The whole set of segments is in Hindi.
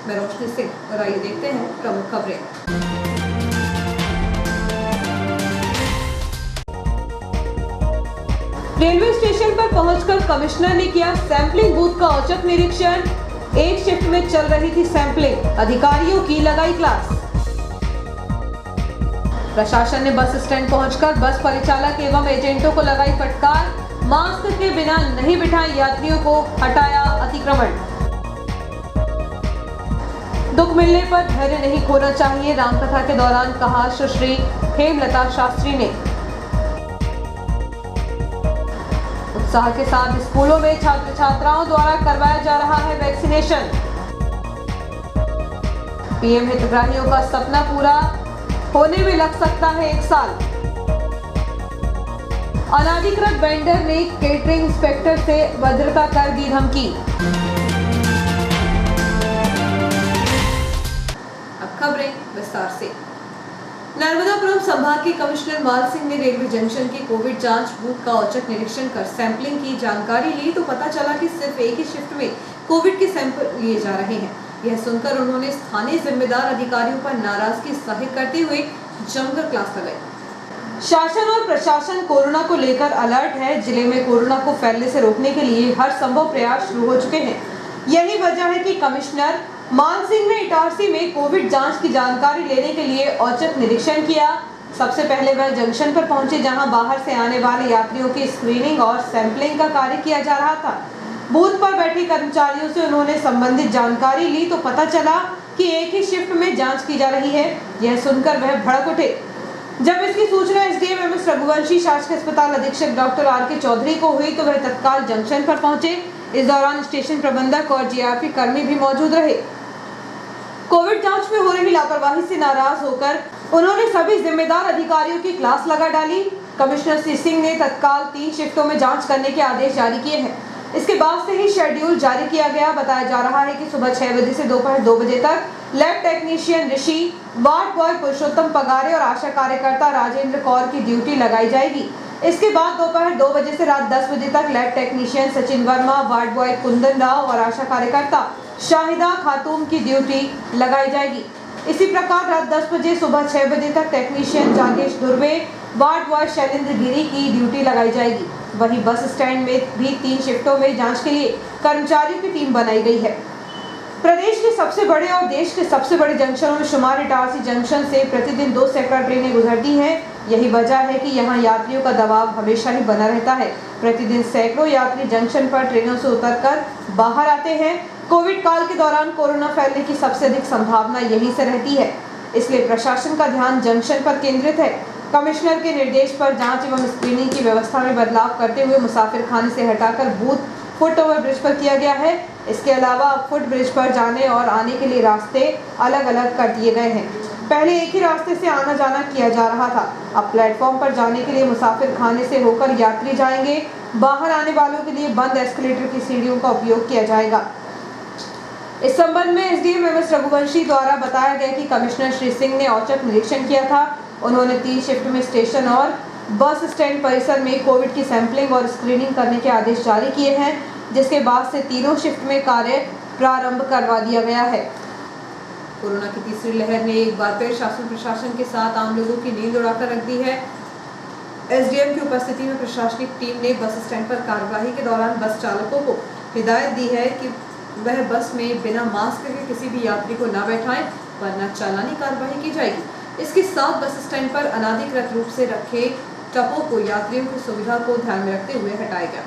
मैं रोशनी सिंह और आइए देखते हैं प्रमुख खबरें। रेलवे स्टेशन पर पहुंचकर कमिश्नर ने किया सैंपलिंग बूथ का औचक निरीक्षण। एक शिफ्ट में चल रही थी सैंपलिंग, अधिकारियों की लगाई क्लास। प्रशासन ने बस स्टैंड पहुंचकर बस परिचालक एवं एजेंटों को लगाई फटकार। मास्क के बिना नहीं बिठाए यात्रियों को, हटाया अतिक्रमण। दुख मिलने पर धैर्य नहीं खोना चाहिए, रामकथा के दौरान कहा सुश्री हेमलता शास्त्री ने। उत्साह के साथ स्कूलों में छात्र छात्राओं द्वारा करवाया जा रहा है वैक्सीनेशन। पीएम हितग्राहियों का सपना पूरा होने में लग सकता है 1 साल। अनाधिकृत वेंडर ने केटरिंग इंस्पेक्टर से भद्रता कर दी धमकी। अब खबरें विस्तार से। नर्मदापुरम संभाग के कमिश्नर माल सिंह ने रेलवे जंक्शन की कोविड जांच बूथ का औचक निरीक्षण कर सैंपलिंग की जानकारी ली तो पता चला कि सिर्फ एक ही शिफ्ट में कोविड के सैंपल लिए जा रहे हैं। यह सुनकर उन्होंने स्थानीय जिम्मेदार अधिकारियों पर नाराजगी जाहिर करते हुए जमकर क्लास लगाई। शासन और प्रशासन कोरोना को लेकर अलर्ट है। जिले में कोरोना को फैलने से रोकने के लिए हर संभव प्रयास शुरू हो चुके हैं। यही वजह है कि कमिश्नर मान सिंह ने इटारसी में कोविड जांच की जानकारी लेने के लिए औचक निरीक्षण किया। सबसे पहले वह जंक्शन पर पहुंचे, जहां बाहर से आने वाले यात्रियों की स्क्रीनिंग और सैंपलिंग का कार्य किया जा रहा था। बूथ पर बैठे कर्मचारियों से उन्होंने संबंधित जानकारी ली तो पता चला कि एक ही शिफ्ट में जांच की जा रही है। यह सुनकर वह भड़क उठे। जब इसकी सूचना एसडीएम एमएस रघुवंशी, शासकीय अस्पताल अधीक्षक डॉक्टर आर.के. चौधरी को हुई तो वह तत्काल जंक्शन पर पहुंचे। इस दौरान स्टेशन प्रबंधक और जीआरपी कर्मी भी मौजूद रहे। कोविड जांच में हो रही लापरवाही से नाराज होकर उन्होंने सभी जिम्मेदार अधिकारियों की क्लास लगा डाली। कमिश्नर श्री सिंह ने तत्काल 3 शिफ्टों में जांच करने के आदेश जारी किए हैं। इसके बाद से ही शेड्यूल जारी किया गया। बताया जा रहा है कि सुबह 6 बजे से दोपहर 2 बजे तक लैब टेक्नीशियन ऋषि, वार्ड बॉय पुरुषोत्तम पगारे और आशा कार्यकर्ता राजेंद्र कौर की ड्यूटी लगाई जाएगी। इसके बाद दोपहर 2 बजे से रात 10 बजे तक lab technician Sachin Verma, ward boy Kundan Rao और आशा कार्यकर्ता शाहिदा खातून की ड्यूटी लगाई जाएगी। इसी प्रकार रात 10 बजे सुबह 6 बजे तक टेक्नीशियन जागेश धुर्वे, वार्ड बॉय शैलेंद्र गिरी की ड्यूटी लगाई जाएगी। वहीं बस स्टैंड में भी 3 शिफ्टों में जांच के लिए कर्मचारियों की टीम बनाई गई है। प्रदेश के सबसे बड़े और देश के सबसे बड़े जंक्शनों में शुमार इटारसी जंक्शन से प्रतिदिन 2 सैकड़ा ट्रेनें गुजरती हैं। यही वजह है कि यहाँ यात्रियों का दबाव हमेशा ही बना रहता है। प्रतिदिन सैकड़ों यात्री जंक्शन पर ट्रेनों से उतरकर बाहर आते हैं। कोविड काल के दौरान कोरोना फैलने की सबसे अधिक संभावना यहीं से रहती है, इसलिए प्रशासन का ध्यान जंक्शन पर केंद्रित है। कमिश्नर के निर्देश पर जांच एवं स्क्रीनिंग की व्यवस्था में बदलाव करते हुए मुसाफिर खाने से हटाकर बूथ फुट ओवर ब्रिज पर किया गया है। इसके अलावा अब फुट ब्रिज पर जाने और आने के लिए रास्ते अलग अलग कर दिए गए हैं। पहले एक ही रास्ते से आना जाना किया जा रहा था। अब प्लेटफॉर्म पर जाने के लिए मुसाफिर खाने से होकर यात्री जाएंगे। बाहर आने वालों के लिए बंद एस्केलेटर की सीढ़ियों का उपयोग किया जाएगा। इस संबंध में एसडीएम एमएस रघुवंशी द्वारा बताया गया कि कमिश्नर श्री सिंह ने औचक निरीक्षण किया था। उन्होंने 3 शिफ्ट में स्टेशन और बस स्टैंड परिसर में कोविड की सैंपलिंग और स्क्रीनिंग करने के आदेश जारी किए हैं, जिसके बाद से तीनों शिफ्ट में कार्य प्रारंभ करवा दिया गया है। कोरोना की तीसरी लहर ने एक बार फिर शासन प्रशासन के साथ आम लोगों की नींद उड़ाकर रख दी है। एसडीएम की उपस्थिति में प्रशासनिक टीम ने बस स्टैंड पर कार्यवाही के दौरान बस चालकों को हिदायत दी है कि वह बस में बिना मास्क के किसी भी यात्री को न बैठाएं, वरना चालानी कार्रवाई की जाएगी। इसके साथ बस स्टैंड पर अनाधिकृत रूप से रखे टपों को यात्रियों की सुविधा को ध्यान में रखते हुए हटाया गया।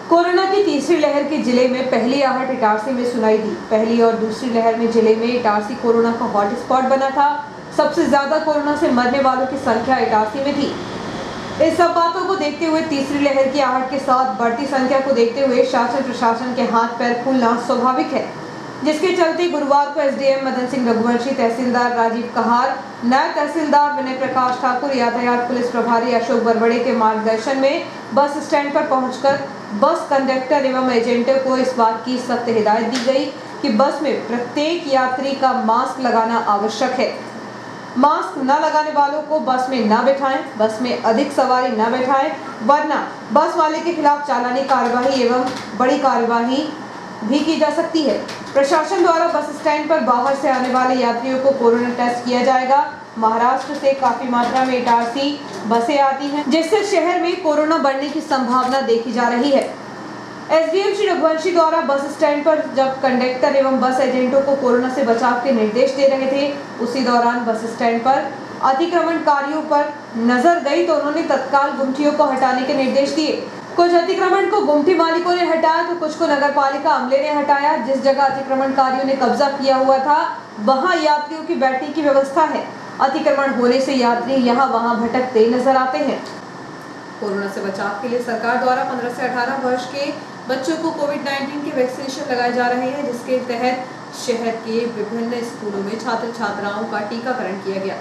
कोरोना की तीसरी लहर के जिले में पहली आहट इटारसी में सुनाई दी। पहली और दूसरी लहर में जिले में इटारसी कोरोना का हॉटस्पॉट बना था। सबसे ज्यादा कोरोना से मरने वालों की संख्या इटारसी में थी। इस सब बातों को देखते हुए तीसरी लहर की आहट के साथ बढ़ती संख्या को देखते हुए शासन प्रशासन के हाथ पैर फूलना स्वाभाविक है, जिसके चलते गुरुवार को एसडीएम मदन सिंह रघुवंशी, तहसीलदार राजीव कहार, नायब तहसीलदार विनय प्रकाश ठाकुर, यातायात पुलिस प्रभारी अशोक बरबड़े के मार्गदर्शन में बस स्टैंड पर पहुंचकर बस कंडक्टर एवं एजेंटों को इस बात की सख्त हिदायत दी गई कि बस में प्रत्येक यात्री का मास्क लगाना आवश्यक है। मास्क न लगाने वालों को बस में न बैठाएं, बस में अधिक सवारी न बैठाएं, वरना बस वाले के खिलाफ चालानी कार्यवाही एवं बड़ी कार्यवाही भी की जा सकती है। प्रशासन द्वारा बस स्टैंड पर बाहर से आने वाले यात्रियों को कोरोना टेस्ट किया जाएगा। महाराष्ट्र से काफी मात्रा में इटारसी बसें आती हैं, जिससे शहर में कोरोना बढ़ने की संभावना देखी जा रही है। एसडीएम श्री रघुवंशी द्वारा बस स्टैंड पर जब कंडक्टर एवं बस एजेंटों को कोरोना से बचाव के निर्देश दे रहे थे, उसी दौरान बस स्टैंड पर अतिक्रमणकारियों पर नजर गई तो उन्होंने तत्काल गुमटियों को हटाने के निर्देश दिए। कुछ अतिक्रमण को गुमटी मालिकों ने हटाया तो कुछ को नगरपालिका अमले ने हटाया। जिस जगह अतिक्रमणकारियों ने कब्जा किया हुआ था वहां यात्रियों की बैठने की व्यवस्था है। अतिक्रमण होने से यात्री यहां वहां भटकते नजर आते हैं। कोरोना से बचाव के लिए सरकार द्वारा 15 से 18 वर्ष के बच्चों को कोविड-19 के वैक्सीनेशन लगाए जा रहे हैं, जिसके तहत शहर के विभिन्न स्कूलों में छात्र छात्राओं का टीकाकरण किया गया।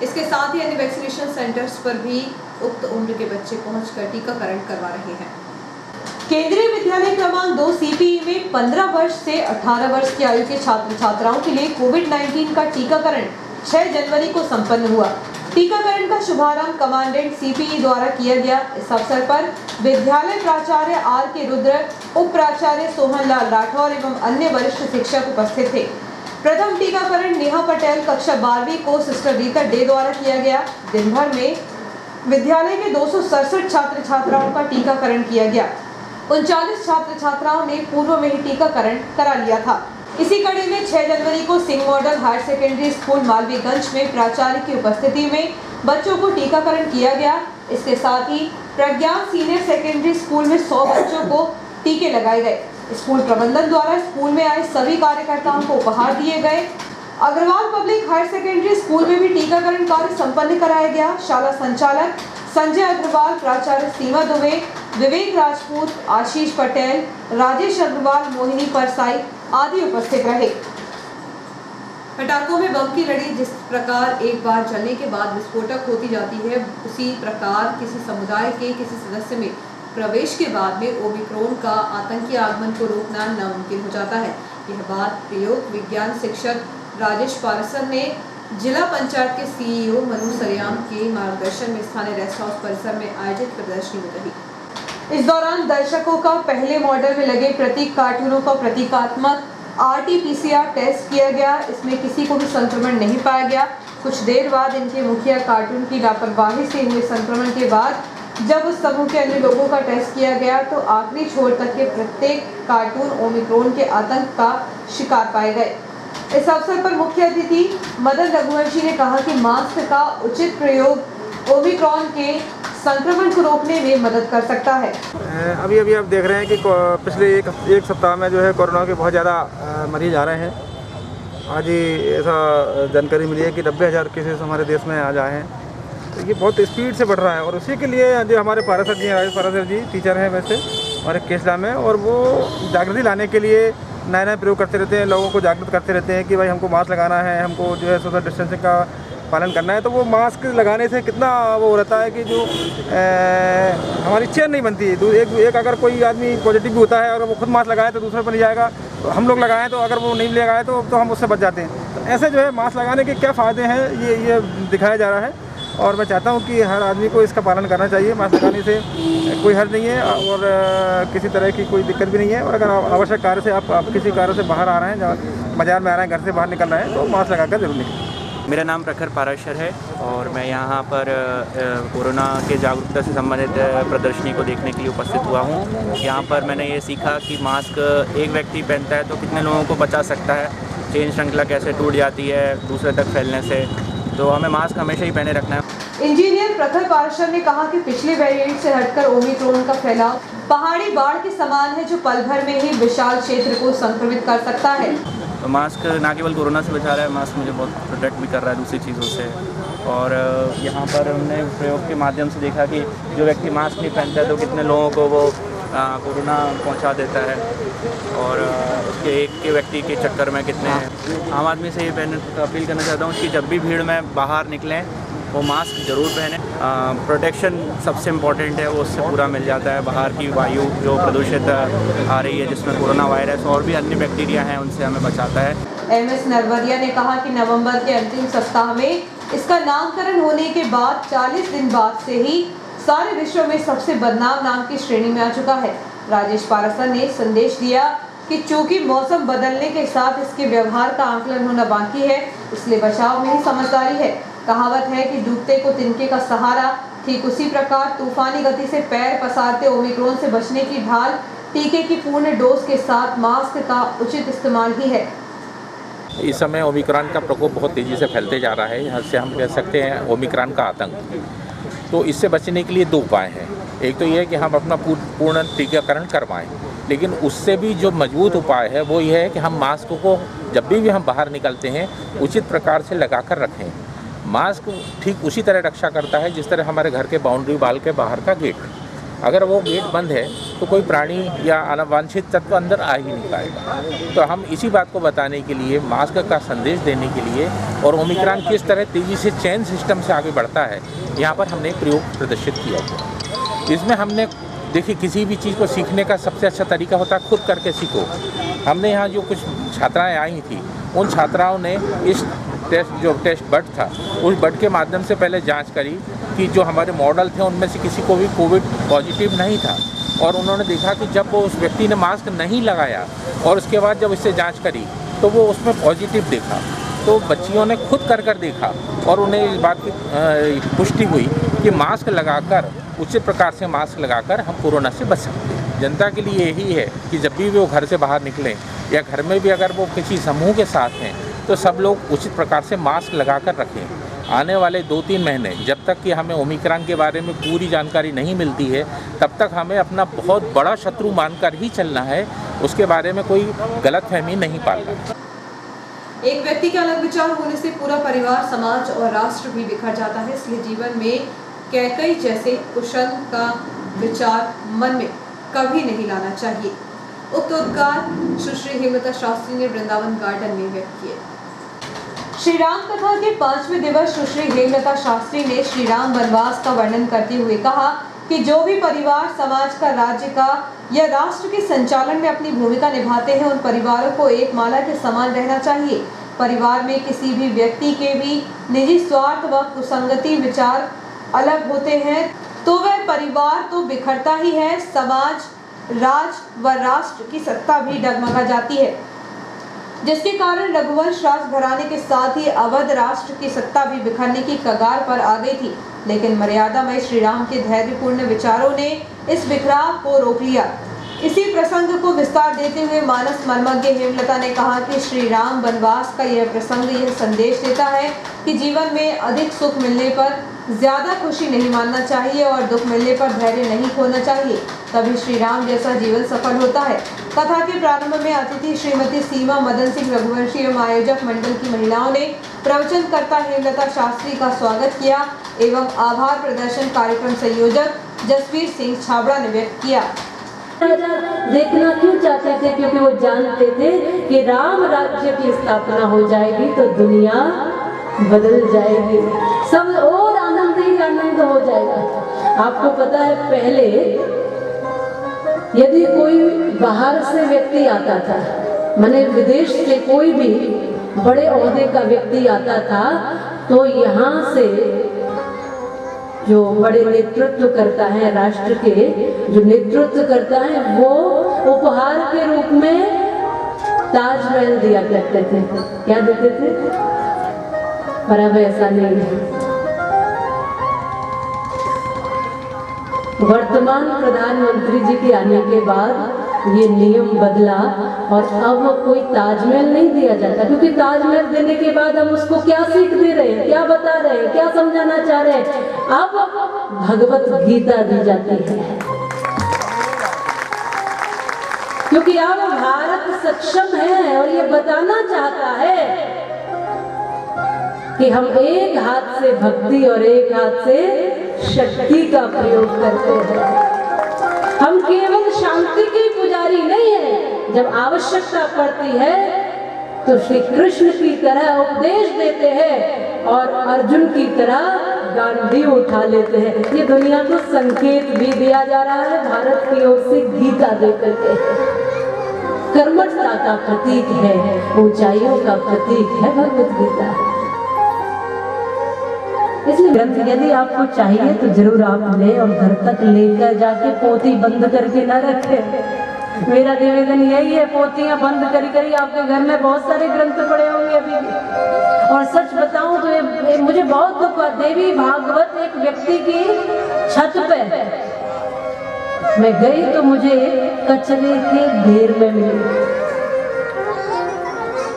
इसके साथ ही अन्य वैक्सीनेशन सेंटर्स पर भी उक्त उम्र के बच्चे पहुंचकर टीकाकरण करवा रहे हैं। केंद्रीय विद्यालय क्रमांक 2 सीपीई में 15 वर्ष से 18 वर्ष की आयु के छात्र छात्राओं के लिए कोविड-19 का टीकाकरण 6 जनवरी को संपन्न हुआ। टीकाकरण का शुभारंभ कमांडेंट सीपीई द्वारा किया गया। इस अवसर पर विद्यालय प्राचार्य आर के रुद्र, उप प्राचार्य सोहन लाल राठौर एवं अन्य वरिष्ठ शिक्षक उपस्थित थे। प्रथम टीकाकरण नेहा पटेल कक्षा 12वीं को सिस्टर रीता डे द्वारा किया गया। दिन भर में विद्यालय के 267 छात्र छात्राओं का टीकाकरण किया गया। 39 छात्र छात्राओं ने पूर्व में ही टीकाकरण करा लिया था। इसी कड़ी में 6 जनवरी को Singh model higher secondary school Malviganj में प्राचार्य की उपस्थिति में बच्चों को टीकाकरण किया गया। इसके साथ ही प्रज्ञान सीनियर सेकेंडरी स्कूल में 100 बच्चों को टीके लगाए गए। स्कूल प्रबंधन द्वारा स्कूल में आए सभी कार्यकर्ताओं को उपहार दिए गए। Agarwal public higher secondary school में भी टीकाकरण कार्य संपन्न कराया गया। शाला संचालक संजय अग्रवाल, प्राचार्य सीमा दुबे, विवेक राजपूत, आशीष पटेल, राजेश अग्रवाल, मोहिनी परसाई आदि उपस्थित रहे। पटाखों में बम की लड़ी जिस प्रकार एक बार चलने के बाद विस्फोटक होती जाती है, उसी प्रकार किसी समुदाय के किसी सदस्य में प्रवेश के बाद में ओमिक्रॉन का आतंकी आगमन को रोकना नामुमकिन हो जाता है। यह बात प्रयोग विज्ञान शिक्षक राजेश पारसर ने जिला पंचायत के सीईओ मनु सरियाम के मार्गदर्शन में स्थानीय रेस्ट हाउस परिसर में आयोजित प्रदर्शनी में कही। इस दौरान दर्शकों का पहले मॉडल में लगे प्रतीक कार्टूनों का प्रतीकात्मक RT-PCR टेस्ट किया गया। इसमें किसी को भी संक्रमण नहीं पाया गया। कुछ देर बाद इनके मुखिया कार्टून की लापरवाही से हुए संक्रमण के बाद जब उस समूह के अन्य लोगों का टेस्ट किया गया तो आखिरी छोर तक के प्रत्येक कार्टून ओमिक्रॉन के आतंक का शिकार पाए गए। इस अवसर पर मुख्य अतिथि मदन रघुवंशी ने कहा कि मास्क का उचित प्रयोग ओमिक्रॉन के संक्रमण को रोकने में मदद कर सकता है। अभी आप देख रहे हैं कि पिछले एक सप्ताह में जो है कोरोना के बहुत ज़्यादा मरीज आ रहे हैं। आज ही ऐसा जानकारी मिली है कि 90,000 केसेस हमारे देश में आज आए हैं। तो ये बहुत स्पीड से बढ़ रहा है और उसी के लिए जो हमारे पारसर जी राजेश पारसर जी टीचर हैं वैसे और एक केसला में, और वो जागृति लाने के लिए नए नए प्रयोग करते रहते हैं, लोगों को जागरूक करते रहते हैं कि भाई हमको मास्क लगाना है, हमको जो है सोशल डिस्टेंसिंग का पालन करना है। तो वो मास्क लगाने से कितना वो रहता है कि जो हमारी चेन नहीं बनती। एक अगर कोई आदमी पॉजिटिव भी होता है और वो खुद मास्क लगाए तो दूसरे पर नहीं जाएगा। तो हम लोग लगाएं तो अगर वो नहीं लगाए तो हम उससे बच जाते हैं। तो ऐसे जो है मास्क लगाने के क्या फ़ायदे हैं ये दिखाया जा रहा है और मैं चाहता हूँ कि हर आदमी को इसका पालन करना चाहिए। मास्क लगाने से कोई हर्ज नहीं है और किसी तरह की कोई दिक्कत भी नहीं है। और अगर आवश्यक कार्य से आप किसी कार्य से बाहर आ रहे हैं, जहाँ बाजार में आ रहे हैं, घर से बाहर निकल रहे हैं, तो मास्क लगाकर जरूर निकलें। मेरा नाम प्रखर पाराशर है और मैं यहाँ पर कोरोना के जागरूकता से संबंधित प्रदर्शनी को देखने के लिए उपस्थित हुआ हूँ। यहाँ पर मैंने ये सीखा कि मास्क एक व्यक्ति पहनता है तो कितने लोगों को बचा सकता है, चेन श्रृंखला कैसे टूट जाती है दूसरे तक फैलने से, तो हमें मास्क हमेशा ही पहने रखना है। इंजीनियर प्रखर पारसर ने कहा कि पिछले वेरिएंट से हटकर ओमिक्रॉन का फैलाव पहाड़ी बाढ़ के समान है, जो पल भर में ही विशाल क्षेत्र को संक्रमित कर सकता है। तो मास्क ना केवल कोरोना से बचा रहा है, मास्क मुझे बहुत प्रोटेक्ट भी कर रहा है दूसरी चीज़ों से। और यहाँ पर हमने प्रयोग के माध्यम से देखा कि जो व्यक्ति मास्क नहीं पहनता है तो कितने लोगों को वो कोरोना पहुँचा देता है और उसके एक के व्यक्ति के चक्कर में कितने हैं। आम आदमी से ये अपील करना चाहता हूँ कि जब भी भीड़ में बाहर निकलें वो मास्क ज़रूर पहने। प्रोटेक्शन सबसे इम्पॉर्टेंट है, वो उससे पूरा मिल जाता है। बाहर की वायु जो प्रदूषित आ रही है जिसमें कोरोना वायरस और भी अन्य बैक्टीरिया हैं, उनसे हमें बचाता है। MS नरवरिया ने कहा कि नवंबर के अंतिम सप्ताह में इसका नामकरण होने के बाद 40 दिन बाद से ही सारे विश्व में सबसे बदनाम नाम की श्रेणी में आ चुका है। राजेश पारसर ने संदेश दिया कि चूंकि मौसम बदलने के साथ इसके व्यवहार का आकलन होना बाकी है, इसलिए बचाव में ही समझदारी है। कहावत है कि डूबते को तिनके का सहारा। ठीक उसी प्रकार तूफानी गति से पैर पसारते ओमिक्रॉन से बचने की ढाल टीके की पूर्ण डोज के साथ मास्क का उचित इस्तेमाल ही है। इस समय ओमिक्रॉन का प्रकोप बहुत तेज़ी से फैलते जा रहा है। यहाँ से हम कह सकते हैं ओमिक्रॉन का आतंक। तो इससे बचने के लिए दो उपाय हैं। एक तो ये है कि हम अपना पूर्ण टीकाकरण करवाएं, लेकिन उससे भी जो मजबूत उपाय है वो ये है कि हम मास्क को जब भी हम बाहर निकलते हैं उचित प्रकार से लगा कर रखें। मास्क ठीक उसी तरह रक्षा करता है जिस तरह हमारे घर के बाउंड्री वाल के बाहर का गेट। अगर वो गेट बंद है तो कोई प्राणी या अवांछित तत्व अंदर आ ही नहीं पाएगा। तो हम इसी बात को बताने के लिए, मास्क का संदेश देने के लिए और ओमिक्रॉन किस तरह तेज़ी से चेन सिस्टम से आगे बढ़ता है, यहाँ पर हमने एक प्रयोग प्रदर्शित किया है। इसमें हमने देखिए, किसी भी चीज़ को सीखने का सबसे अच्छा तरीका होता है खुद करके सीखो। हमने यहाँ जो कुछ छात्राएँ आई थी, उन छात्राओं ने इस टेस्ट बड था, उस बड के माध्यम से पहले जांच करी कि जो हमारे मॉडल थे उनमें से किसी को भी कोविड पॉजिटिव नहीं था, और उन्होंने देखा कि जब वो उस व्यक्ति ने मास्क नहीं लगाया और उसके बाद जब इससे जांच करी तो वो उसमें पॉजिटिव देखा। तो बच्चियों ने खुद कर देखा और उन्हें इस बात की पुष्टि हुई कि मास्क लगाकर, उचित प्रकार से मास्क लगाकर हम कोरोना से बच सकते हैं। जनता के लिए यही है कि जब भी वो घर से बाहर निकलें या घर में भी अगर वो किसी समूह के साथ हैं तो सब लोग उचित प्रकार से मास्क लगाकर रखें। आने वाले 2-3 महीने जब तक कि हमें ओमिक्रॉन के बारे में पूरी जानकारी नहीं मिलती है, तब तक हमें अपना बहुत बड़ा शत्रु मानकर ही चलना है। उसके बारे में कोई गलतफहमी नहीं पालना। एक व्यक्ति के अलग विचार होने से पूरा परिवार, समाज और राष्ट्र भी बिखर जाता है। इसलिए जीवन में कैकई जैसे कुशल का विचार मन में कभी नहीं लाना चाहिए। उक्त उद्गार सुश्री हेमलता शास्त्री ने वृंदावन गार्डन में व्यक्त किए। श्री राम कथा के 5वें दिवस सुश्री हेमलता शास्त्री ने श्री राम वनवास का वर्णन करते हुए कहा कि जो भी परिवार समाज का, राज्य का या राष्ट्र के संचालन में अपनी भूमिका निभाते हैं, उन परिवारों को एक माला के समान रहना चाहिए। परिवार में किसी भी व्यक्ति के भी निजी स्वार्थ व कुसंगति विचार अलग होते हैं तो वह परिवार तो बिखरता ही है, समाज, राज्य व राष्ट्र की सत्ता भी डगमगा जाती है, जिसके कारण रघुवंश राज घराने के साथ ही अवध राष्ट्र की सत्ता भी बिखरने की कगार पर आ गई थी। लेकिन मर्यादामय श्री राम के धैर्यपूर्ण विचारों ने इस बिखराव को रोक लिया। इसी प्रसंग को विस्तार देते हुए मानस मर्मज्ञ हेमलता ने कहा कि श्री राम वनवास का यह प्रसंग यह संदेश देता है कि जीवन में अधिक सुख मिलने पर ज्यादा खुशी नहीं मानना चाहिए और दुख मिलने पर धैर्य नहीं खोना चाहिए, तभी श्री राम जैसा जीवन सफल होता है। कथा के प्रारंभ में अतिथि श्रीमती सीमा मदन सिंह रघुवंशी एवं आयोजक मंडल की महिलाओं ने प्रवचनकर्ता हेमलता शास्त्री का स्वागत किया एवं आभार प्रदर्शन कार्यक्रम संयोजक जसवीर सिंह छाबड़ा ने व्यक्त किया। देखना क्यों चाहते थे? क्योंकि वो जानते थे कि राम राज्य की स्थापना हो जाएगी तो दुनिया बदल जाएगी, सब और आनंद ही आनंद हो जाएगा। आपको पता है, पहले यदि कोई बाहर से व्यक्ति आता था, माने विदेश से कोई भी बड़े ओहदे का व्यक्ति आता था, तो यहाँ से जो बड़े नेतृत्व करता है, राष्ट्र के जो नेतृत्व करता है, वो उपहार के रूप में ताजमहल दिया करते थे। क्या देते थे? पर अब ऐसा नहीं है। वर्तमान प्रधानमंत्री जी के आने के बाद ये नियम बदला और अब कोई ताजमहल नहीं दिया जाता, क्योंकि ताजमहल देने के बाद हम उसको क्या सीख दे रहे हैं, क्या बता रहे हैं, क्या समझाना चाह रहे हैं? अब भगवत गीता दी जाती है, क्योंकि अब भारत सक्षम है और ये बताना चाहता है कि हम एक हाथ से भक्ति और एक हाथ से शक्ति का प्रयोग करते हैं। हम केवल शांति के पुजारी नहीं है। जब आवश्यकता पड़ती है तो श्री कृष्ण की तरह उपदेश देते हैं और अर्जुन की तरह गांधी उठा लेते हैं। ये दुनिया को संकेत भी दिया जा रहा है भारत की ओर से गीता देकर के। कर्मठता का प्रतीक है, ऊंचाइयों का प्रतीक है भगवत गीता। इसलिए ग्रंथ यदि आपको चाहिए तो जरूर आप लें और घर तक लेकर जाके पोथी बंद करके न रखें। मेरा निवेदन यही है, पोथियां बंद करी करी आपके घर में बहुत सारे ग्रंथ पड़े होंगे अभी भी। और सच बताऊं तो ये मुझे बहुत दुख हुआ। देवी भागवत एक व्यक्ति की छत पे मैं गई तो मुझे कचरे के ढेर में मिली।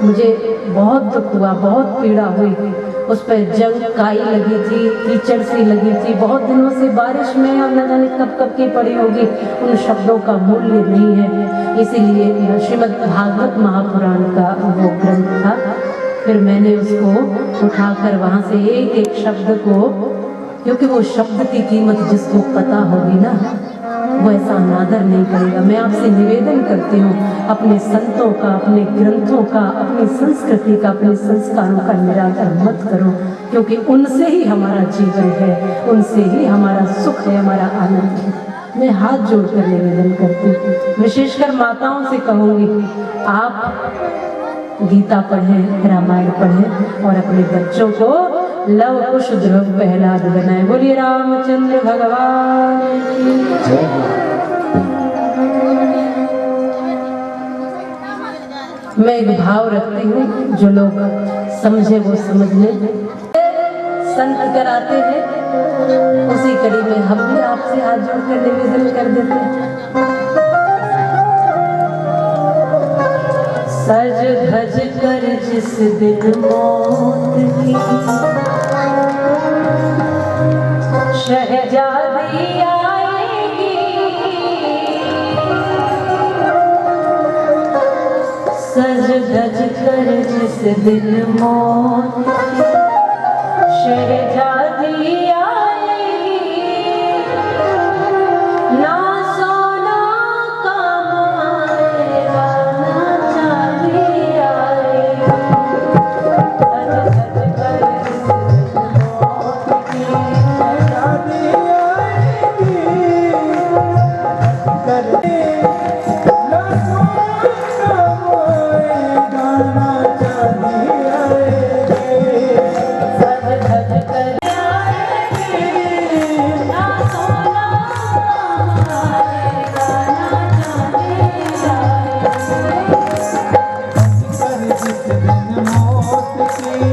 मुझे बहुत दुख हुआ, बहुत पीड़ा हुई। उस पर जंग काई लगी थी, कीचड़ सी लगी थी, बहुत दिनों से बारिश में, अब न जाने कब कब की पड़ी होगी। उन शब्दों का मूल्य नहीं है। इसीलिए श्रीमद् भागवत महापुराण का वो ग्रंथ था। फिर मैंने उसको उठाकर वहाँ से एक एक शब्द को, क्योंकि वो शब्द की कीमत जिसको पता होगी ना, वो ऐसा अनादर नहीं करेगा। मैं आपसे निवेदन करती हूँ, अपने संतों का, अपने ग्रंथों का, अपनी संस्कृति का, अपने संस्कारों का निरादर मत करो, क्योंकि उनसे ही हमारा जीवन है, उनसे ही हमारा सुख है, हमारा आनंद है। मैं हाथ जोड़कर निवेदन करती हूँ, विशेषकर माताओं से कहूँगी, आप गीता पढ़ें, रामायण पढ़ें और अपने बच्चों को लव कुश ध्रुव प्रहलाद बनाए। बोलिए रामचंद्र भगवान की जय। मैं एक भाव रखती हूँ, जो लोग समझे वो समझ ले। संत कराते हैं, उसी कड़ी में हम भी आपसे हाथ जोड़कर निवेदन कर देते हैं। सज धज कर जिस दिन मौत की शहजादी आएगी, सज धज कर जिस दिन मौत की शहजादी आएगी, ना सोना काम आएगा, ना चांदी आएगी। सज धज कर जिस दिन मौत की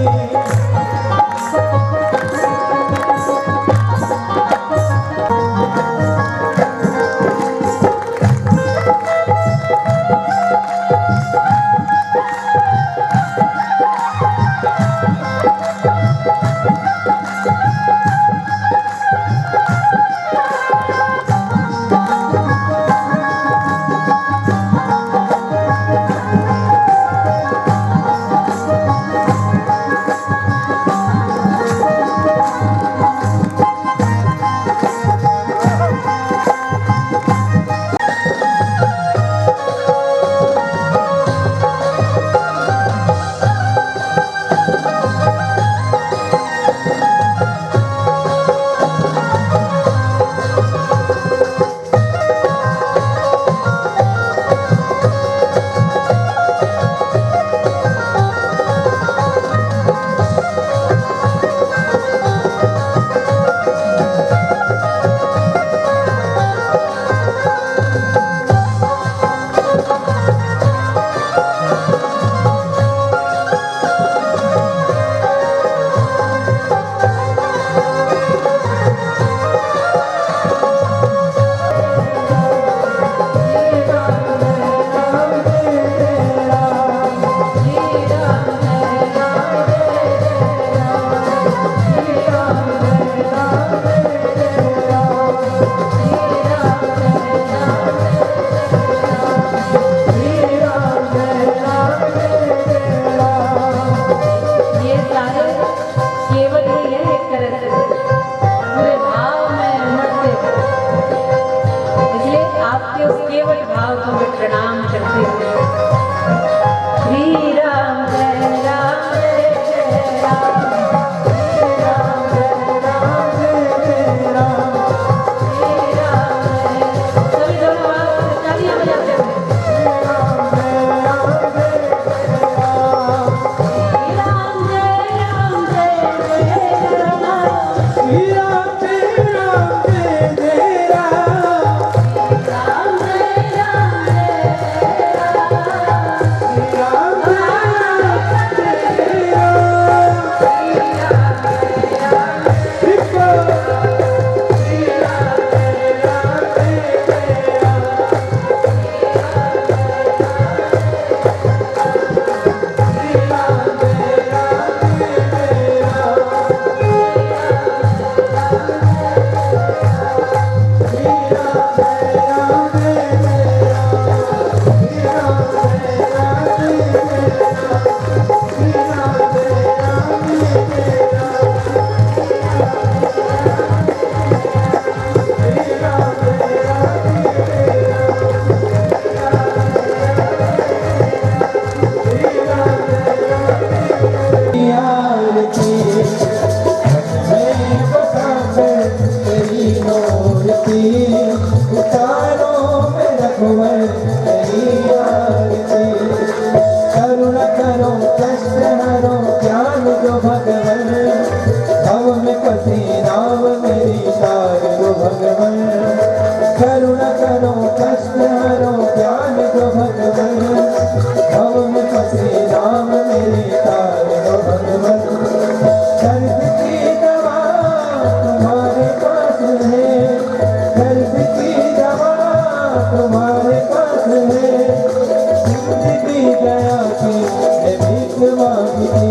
दो भगवन, भव में फंसी नाव मेरी तार दो भगवन, करुणा करो कष्ट हरो ज्ञान दो भगवन, भव में फंसी नाव मेरी तार दो भगवन। दर्द की दवा तुम्हारे पास है, दर्द की दवा तुम्हारे पास है, जिंदगी दया की है भीख मांगती,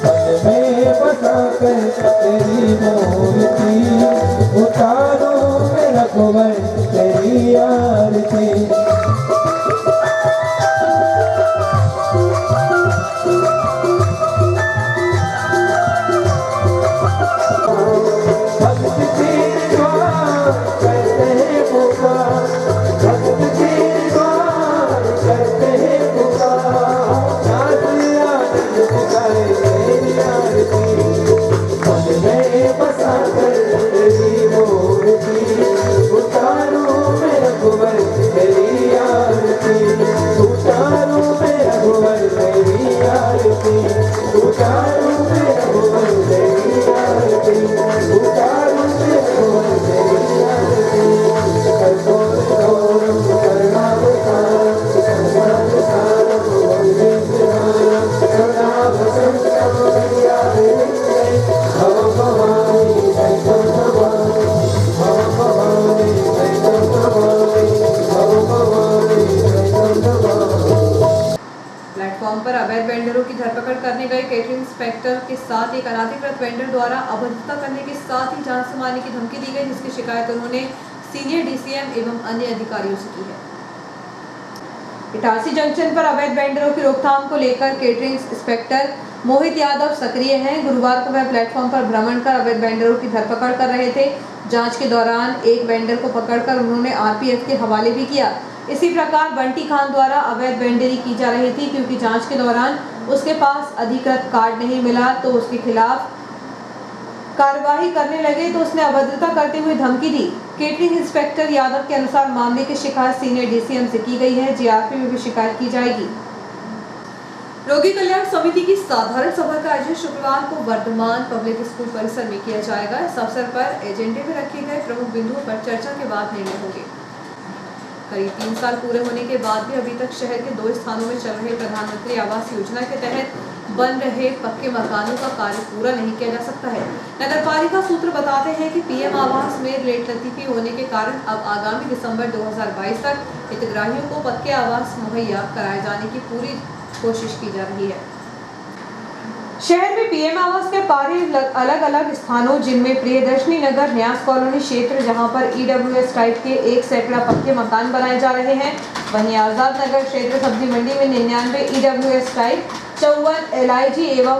मन में बसा कर तेरी मूर्ति, उतारो मेरा रघुवर तेरी आरती। भक्त की दुआ करते हैं पुकार, भक्त की दुआ करते हैं पुकार, नाथ आनंद पुकारे तेरी आरती, मन में बसा कर तेरी मूर्ति, उतारो मेरा रघुवर तेरी आरती, उतारो मेरा रघुवर तेरी आरती, उतारो मेरा रघुवर तेरी आरती, उतारो मेरा रघुवर तेरी आरती। कर्पूरगौरं करुणावतारं, करुणावतारं वन्देत्यहारं, करुणावसंतं विद्याधरीं, भव भवानी शैलं भवानी, भव भवानी शैलं भवानी, भव भवानी शैलं भवानी। प्लेटफॉर्म पर अवैध वेंडरों की धरपकड़ करने गए केटरिंग इंस्पेक्टर के साथ एक अनाधिकृत वेंडर द्वारा अभद्रता करने के साथ ही जान से मारने की धमकी दी गई, जिसकी शिकायत उन्होंने सीनियर डीसीएम एवं अन्य अधिकारियों से की है। इटारसी जंक्शन पर अवैध वेंडरों की रोकथाम को लेकर केटरिंग इंस्पेक्टर मोहित यादव सक्रिय हैं। गुरुवार को वह प्लेटफॉर्म पर भ्रमण कर अवैध वेंडरों की धरपकड़ कर रहे थे। जांच के दौरान एक वेंडर को पकड़कर उन्होंने आरपीएफ के हवाले भी किया। इसी प्रकार बंटी खान द्वारा अवैध वेंडरी की जा रही थी, क्योंकि जांच के दौरान उसके पास अधिकृत कार्ड नहीं मिला तो उसके खिलाफ कार्यवाही करने लगे तो उसने अभद्रता करते हुए धमकी दी। केटरिंग इंस्पेक्टर यादव के अनुसार मामले की शिकायत सीनियर डीसीएम से की गई है। जीआरपी में भी शिकायत की जाएगी। रोगी कल्याण समिति की साधारण सभा का आयोजन शुक्रवार को वर्धमान पब्लिक स्कूल परिसर में किया जाएगा। इस अवसर पर एजेंडे में रखे गए प्रमुख बिंदुओं पर चर्चा के बाद निर्णय होंगे। करीब 3 साल पूरे होने के बाद भी अभी तक शहर के 2 स्थानों में चल रहे प्रधानमंत्री आवास योजना के तहत बन रहे पक्के मकानों का कार्य पूरा नहीं किया जा सकता है। नगरपालिका सूत्र बताते हैं कि पीएम आवास में लेट लतीफी होने के कारण अब आगामी दिसंबर 2022 तक हितग्राहियों को पक्के आवास मुहैया कराए जाने की पूरी कोशिश की जा रही है। शहर में पीएम आवास के कार्य अलग अलग स्थानों, जिनमें प्रियदर्शनी नगर, न्यास कॉलोनी क्षेत्र, जहां पर ईडब्ल्यूएस टाइप के 1 सैकड़ा पक्के मकान बनाए जा रहे हैं। वहीं आजाद नगर क्षेत्र सब्जी मंडी में 99 ईडब्ल्यूएस टाइप, 54 एलआईजी एवं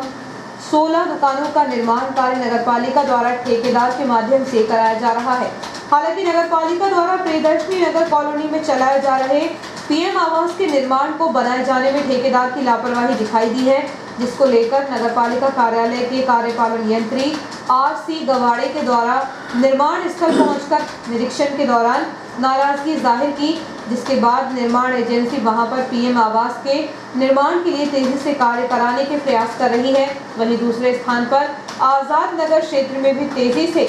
16 दुकानों का निर्माण कार्य नगरपालिका द्वारा ठेकेदार के माध्यम से कराया जा रहा है। हालांकि नगरपालिका द्वारा प्रियदर्शनी नगर कॉलोनी में चलाए जा रहे पीएम आवास के निर्माण को बनाए जाने में ठेकेदार की लापरवाही दिखाई दी है, जिसको लेकर नगरपालिका कार्यालय के कार्यपालन यंत्री आरसी गवाड़े के द्वारा निर्माण स्थल पहुंचकर निरीक्षण के दौरान नाराजगी जाहिर की, जिसके बाद निर्माण एजेंसी वहां पर पीएम आवास के निर्माण के लिए तेजी से कार्य कराने के प्रयास कर रही है। वहीं दूसरे स्थान पर आजाद नगर क्षेत्र में भी तेजी से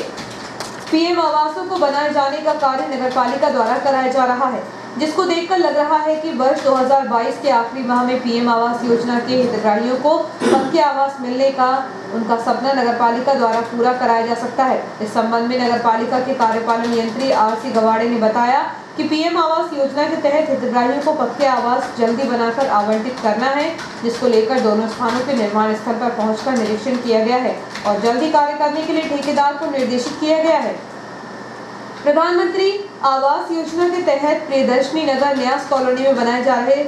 पीएम आवासों को बनाए जाने का कार्य नगरपालिका द्वारा कराया जा रहा है, जिसको देखकर लग रहा है कि वर्ष 2022 के आखिरी माह में पीएम आवास योजना के हितग्राहियों को पक्के आवास मिलने का उनका सपना नगरपालिका द्वारा पूरा कराया जा सकता है। इस संबंध में नगरपालिका के कार्यपालन यंत्री आरसी गवाड़े ने बताया कि पीएम आवास योजना के तहत हितग्राहियों को पक्के आवास जल्दी बनाकर आवंटित करना है, जिसको लेकर दोनों स्थानों के निर्माण स्थल पर पहुंचकर निरीक्षण किया गया है और जल्दी कार्य करने के लिए ठेकेदार को निर्देशित किया गया है। प्रधानमंत्री आवास योजना के तहत प्रियदर्शनी नगर, न्यास कॉलोनी में बनाए जा रहे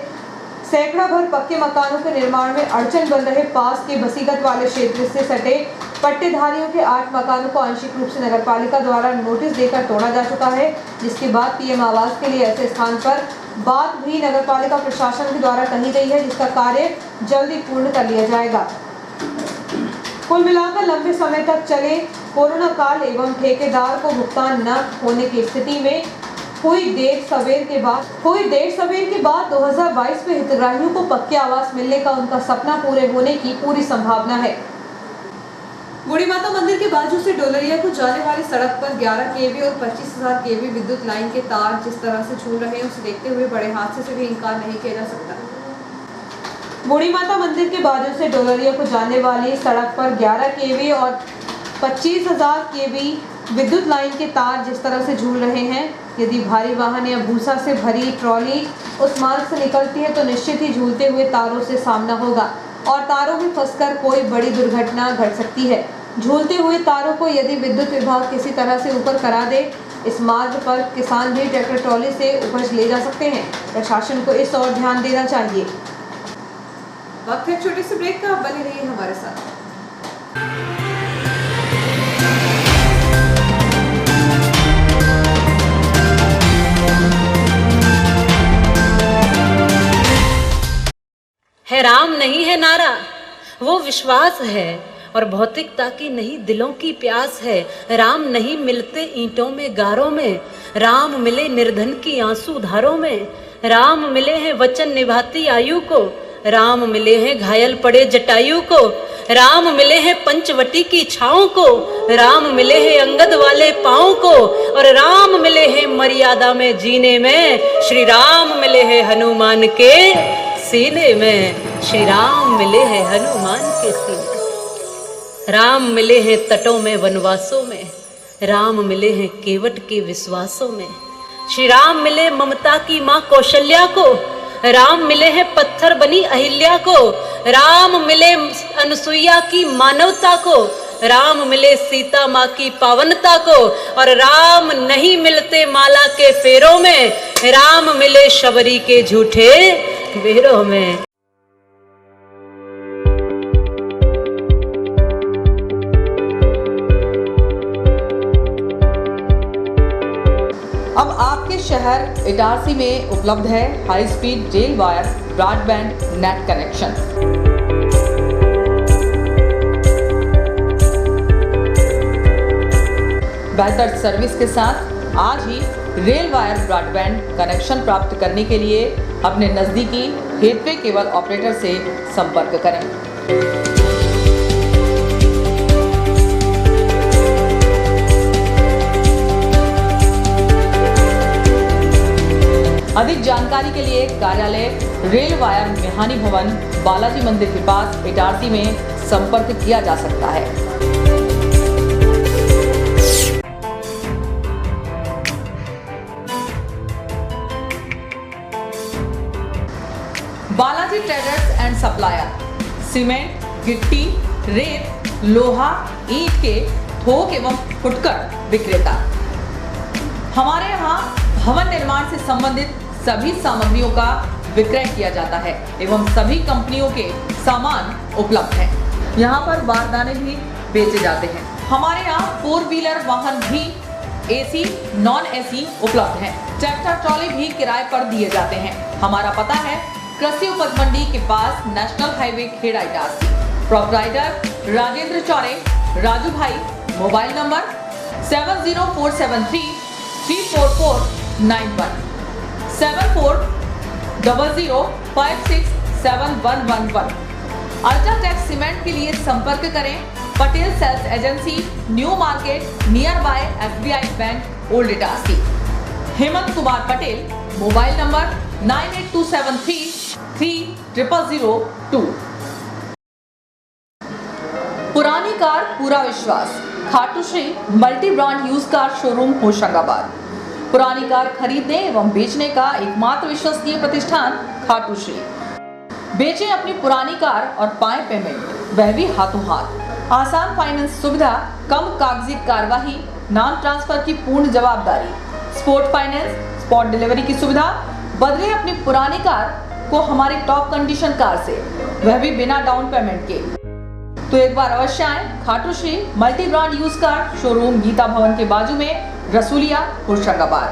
सैकड़ा भर पक्के मकानों के निर्माण में अड़चन बन रहे पास के बसीगत वाले क्षेत्र से सटे पट्टेधारियों के 8 मकानों को आंशिक रूप से नगरपालिका द्वारा नोटिस देकर तोड़ा जा चुका है, जिसके बाद पीएम आवास के लिए ऐसे स्थान पर बात भी नगरपालिका प्रशासन के द्वारा कही गई है, जिसका कार्य जल्दी पूर्ण कर लिया जाएगा। कुल मिलाकर लंबे समय तक चले कोरोना काल एवं ठेकेदार को भुगतान न होने की स्थिति में हुई देर सवेर के बाद 2022 में हितग्राहियों को पक्के आवास मिलने का उनका सपना पूरे होने की पूरी संभावना है। बूढ़ी माता मंदिर के बाजू से डोलरिया को जाने वाली सड़क पर 11 केवी और 25,000 केवी विद्युत लाइन के तार जिस तरह से झूल रहे हैं उसे देखते हुए बड़े हादसे से भी इनकार नहीं किया जा सकता। बूढ़ी माता मंदिर के बाजू से डोलरिया को जाने वाली सड़क पर 11 केवी और 25,000 केवी विद्युत लाइन के तार जिस तरह से झूल रहे हैं, यदि भारी वाहन या भूसा से भरी ट्रॉली उस मार्ग से निकलती है तो निश्चित ही झूलते हुए तारों से सामना होगा और तारों में फंसकर कोई बड़ी दुर्घटना घट सकती है। झूलते हुए तारों को यदि विद्युत विभाग किसी तरह से ऊपर करा दे, इस मार्ग पर किसान भी ट्रैक्टर ट्रॉली से उपज ले जा सकते हैं। प्रशासन को इस ओर ध्यान देना चाहिए। वक्त है छोटे से ब्रेक का, बने रहिए हमारे साथ। है राम नहीं है नारा, वो विश्वास है और भौतिकता की नहीं दिलों की प्यास है। राम नहीं मिलते ईंटों में गारों में, राम मिले निर्धन की आंसू धारों में। राम मिले हैं वचन निभाती आयु को, राम मिले हैं घायल पड़े जटायु को। राम मिले हैं पंचवटी की छाओं को, राम मिले हैं अंगद वाले पाँव को। और राम मिले हैं मर्यादा में जीने में, श्री राम मिले हैं हनुमान के सीने में। श्री राम मिले हैं हनुमान के सीने। राम मिले हैं तटों में वनवासों में, राम मिले हैं केवट के विश्वासों में। श्री राम मिले ममता की माँ कौशल्या को, राम मिले हैं पत्थर बनी अहिल्या को। राम मिले अनुसुईया की मानवता को, राम मिले सीता माँ की पावनता को। और राम नहीं मिलते माला के फेरों में, राम मिले शबरी के झूठे बेरों में। अब आपके शहर इटारसी में उपलब्ध है high speed rail wire broadband net connection. बेहतर सर्विस के साथ आज ही रेल वायर ब्रॉडबैंड कनेक्शन प्राप्त करने के लिए अपने नज़दीकी गेटवे केबल ऑपरेटर से संपर्क करें। अधिक जानकारी के लिए कार्यालय रेल वायर मेहानी भवन बालाजी मंदिर के पास इटारसी में संपर्क किया जा सकता है। Balaji traders and supplier cement, गिट्टी, रेत, लोहा, ईंट के थोक एवं फुटकर विक्रेता। हमारे यहाँ भवन निर्माण से संबंधित सभी सामग्रियों का विक्रय किया जाता है एवं सभी कंपनियों के सामान उपलब्ध हैं। यहाँ पर बारदाने भी बेचे जाते हैं। हमारे यहाँ 4 व्हीलर वाहन भी एसी, नॉन एसी उपलब्ध हैं। ट्रैक्टर ट्रॉली भी किराए पर दिए जाते हैं। हमारा पता है कृषि उपज मंडी के पास national highway Kheda Itarsi. Proprietor Rajendra Chaure, Raju भाई। Mobile number 70473 34491 7400567111। अल्ट्राटेक सीमेंट के लिए संपर्क करें Patel sales agency, new market, near by SBI bank, old Itarsi. Hemant Kumar Patel. Mobile number 98273 3002। पुरानी कार पूरा विश्वास, Khatu Shri multi brand use car showroom Hoshangabad. पुरानी कार खरीदने एवं बेचने का एकमात्र विश्वसनीय प्रतिष्ठान खाटू श्री। बेचें अपनी पुरानी कार और पाएं पेमेंट, वह भी हाथों हाथ। आसान फाइनेंस सुविधा, कम कागजी कार्यवाही, नाम ट्रांसफर की पूर्ण जवाबदारी, स्पोर्ट फाइनेंस, स्पॉट डिलीवरी की सुविधा। बदले अपनी पुरानी कार को हमारी टॉप कंडीशन कार से, वह भी बिना डाउन पेमेंट के। तो एक बार अवश्य आएं Khatu Shri multi brand use car showroom, Geeta Bhavan के बाजू में, Rasulia, Hoshangabad.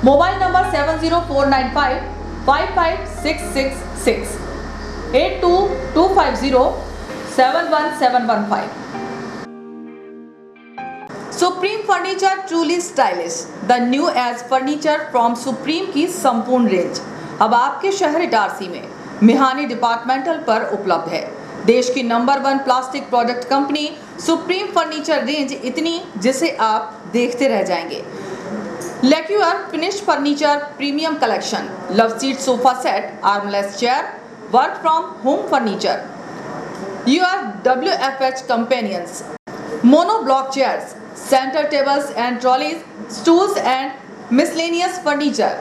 Mobile number 70495 55666 8225 71715। Supreme furniture truly stylish, the new age furniture from supreme की संपूर्ण रेंज अब आपके शहर इटारसी में मिहानी डिपार्टमेंटल पर उपलब्ध है। देश की number 1 plastic product company Supreme furniture range इतनी जिसे आप देखते रह जाएंगे। Lacquer finished furniture premium collection, love seat sofa set, armless chair, work from home furniture, your WFH companions, mono block chairs, center tables and trolleys, stools and miscellaneous furniture,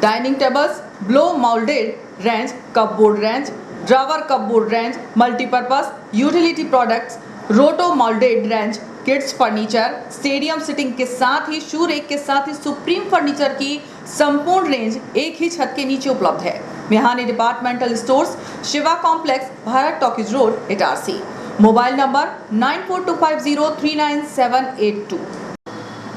dining tables, blow molded range, cupboard range, drawer cupboard range, multi-purpose utility products, roto molded range, kids furniture, stadium sitting के साथ ही शू रेक के साथ ही सुप्रीम फर्नीचर की संपूर्ण रेंज एक ही छत के नीचे उपलब्ध है। Mihani departmental stores, Shiva complex, Bharat talkies road, Itarsi. Mobile number 9425039782।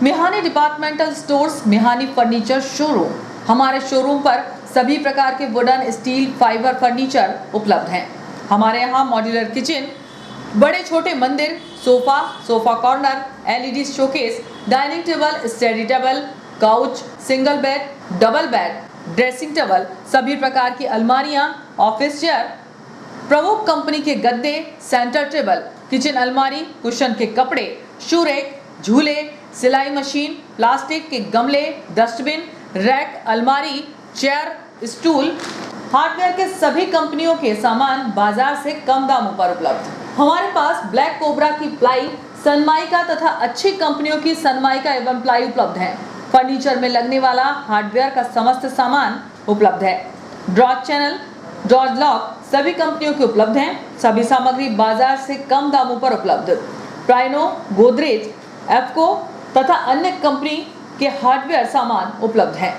Mihani departmental stores, Mihani furniture showroom. हमारे शोरूम पर सभी प्रकार के वुडन, स्टील, फाइबर फर्नीचर उपलब्ध हैं। हमारे यहाँ मॉड्यूलर किचन, बड़े छोटे मंदिर, sofa, sofa corner, LED showcase, dining table, study table, couch, single bed, double bed, dressing table, सभी प्रकार की अलमारियां, ऑफिस चेयर, प्रमुख कंपनी के गद्दे, सेंटर टेबल, किचन अलमारी, कुशन के कपड़े, शू रेक, झूले, सिलाई मशीन, प्लास्टिक के गमले, डस्टबिन, रैक, अलमारी, चेयर, स्टूल, हार्डवेयर के सभी कंपनियों के सामान बाजार से कम दामों पर उपलब्ध। हमारे पास ब्लैक कोबरा की प्लाई, सनमाइका तथा अच्छी कंपनियों की सनमाइका एवं प्लाई उपलब्ध है। फर्नीचर में लगने वाला हार्डवेयर का समस्त सामान उपलब्ध है। ड्रॉज चैनल, ड्रॉज लॉक सभी कंपनियों के उपलब्ध हैं। सभी सामग्री बाजार से कम दामों पर उपलब्ध। प्राइनो, गोदरेज, एफको तथा अन्य कंपनी के हार्डवेयर सामान उपलब्ध है।